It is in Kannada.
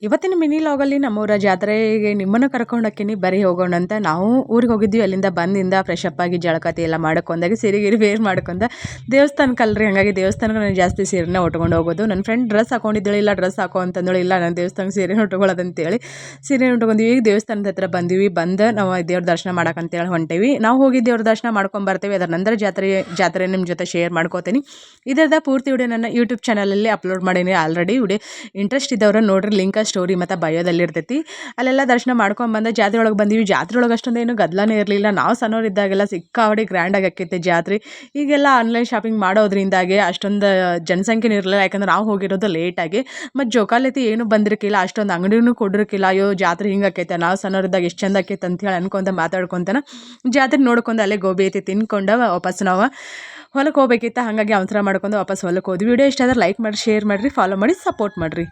ಇವತ್ತಿನ ಮಿನಿ ಲಾಗಲ್ಲಿ ನಮ್ಮೂರ ಜಾತ್ರೆಗೆ ನಿಮ್ಮನ್ನು ಕರ್ಕೊಂಡು ಹೋಗ್ತೀನಿ ಬರೀ ಹೋಗೋಣ ಅಂತ ನಾವು ಊರಿಗೆ ಹೋಗಿದ್ವಿ. ಅಲ್ಲಿಂದ ಬಂದಿಂದ ಫ್ರೆಶ್ ಅಪ್ ಆಗಿ ಜಳಕತಿ ಎಲ್ಲ ಮಾಡ್ಕೊಂಡಾಗ ಸೀರೆ ವೇರ್ ಮಾಡ್ಕೊಂಡ ದೇವಸ್ಥಾನಕ್ಕೆ ಅಲ್ರಿ, ಹಾಗಾಗಿ ದೇವಸ್ಥಾನಕ್ಕೆ ನಾನು ಜಾಸ್ತಿ ಸೀರೆನ ಉಟ್ಕೊಂಡು ಹೋಗೋದು. ನನ್ನ ಫ್ರೆಂಡ್ ಡ್ರೆಸ್ ಹಾಕೊಂಡಿದ್ದಳು, ಇಲ್ಲ ಡ್ರೆಸ್ ಹಾಕೋ ಅಂತಂದಳು, ಇಲ್ಲ ನಾನು ದೇವಸ್ಥಾನಕ್ಕೆ ಸೀರೆ ಉಟ್ಕೊಳ್ಳೋದಂತೇಳಿ ಸೀರೆ ಉಟ್ಕೊಂಡ್ವಿ. ಈಗ ದೇವಸ್ಥಾನದ ಹತ್ರ ಬಂದಿವಿ. ನಾವು ದೇವ್ರ ದರ್ಶನ ಮಾಡಕ್ಕಂತೇಳಿ ಹೊಂಟೇವಿ. ನಾವು ಹೋಗಿ ದೇವ್ರ ದರ್ಶನ ಮಾಡ್ಕೊಂಬರ್ತೇವೆ. ಅದರ ನಂತರ ಜಾತ್ರೆ ನಿಮ್ಮ ಜೊತೆ ಶೇರ್ ಮಾಡ್ಕೋತೀನಿ. ಇದರದ ಪೂರ್ತಿ ವಿಡಿಯೋ ನನ್ನ ಯೂಟ್ಯೂಬ್ ಚಾನಲಲ್ಲಿ ಅಪ್ಲೋಡ್ ಮಾಡೀನಿ ಆಲ್ರೆಡಿ. ವಿಡಿಯೋ ಇಂಟ್ರೆಸ್ಟ್ ಇದ್ದವ್ರು ನೋಡ್ರಿ, ಲಿಂಕ್ ಸ್ಟೋರಿ ಮತ್ತು ಬಯೋದಲ್ಲಿ ಇರ್ತೈತಿ. ಅಲ್ಲೆಲ್ಲ ದರ್ಶನ ಮಾಡ್ಕೊಂಡು ಬಂದ ಜಾತ್ರೆ ಒಳಗೆ ಬಂದೀವಿ. ಜಾತ್ರೆ ಒಳಗೆ ಅಷ್ಟೊಂದೇನು ಗದ್ದಲನೇ ಇರಲಿಲ್ಲ. ನಾವು ಸಣ್ಣವರಿದ್ದಾಗೆಲ್ಲ ಸಿಕ್ಕಾವಡಿ ಗ್ರ್ಯಾಂಡಾಗಿ ಆಕೈತೆ ಜಾತ್ರೆ. ಈಗೆಲ್ಲ ಆನ್ಲೈನ್ ಶಾಪಿಂಗ್ ಮಾಡೋದ್ರಿಂದಾಗೆ ಅಷ್ಟೊಂದು ಜನಸಂಖ್ಯೆನೂ ಇರಲಿಲ್ಲ, ಯಾಕಂದ್ರೆ ನಾವು ಹೋಗಿರೋದು ಲೇಟಾಗಿ. ಮತ್ತು ಜೋಕಾಲೈತಿ ಏನು ಬಂದಿರಕ್ಕಿಲ್ಲ, ಅಷ್ಟೊಂದು ಅಂಗಡಿನೂ ಕೊಡಿರಕ್ಕಿಲ್ಲ. ಅಯ್ಯೋ ಜಾತ್ರೆ ಹಿಂಗೆ ಆಕೈತೆ, ನಾವು ಸಣ್ಣವರಿದ್ದಾಗ ಎಷ್ಟು ಚಂದ ಆಕೈತೆ ಅಂತೇಳಿ ಅನ್ಕೊಂತ ಮಾತಾಡ್ಕೊತಾನೆ ಜಾತ್ರೆ ನೋಡ್ಕೊಂಡು ಅಲ್ಲೇ ಗೋಬಿ ಐತಿ ತಿನ್ಕೊಂಡು ವಾಪಸ್ ನಾವು ಹೊಲಕ್ಕೆ ಹೋಗ್ಬೇಕಿತ್ತು. ಹಾಗಾಗಿ ಅವಸರ ಮಾಡ್ಕೊಂಡು ವಾಪಸ್ ಹೊಲಕ್ಕೆ ಹೋದ್ವಿ. ವಿಡಿಯೋ ಇಷ್ಟ ಆದ್ರೆ ಲೈಕ್ ಮಾಡಿ, ಶೇರ್ ಮಾಡಿರಿ, ಫಾಲೋ ಮಾಡಿ, ಸಪೋರ್ಟ್ ಮಾಡಿರಿ.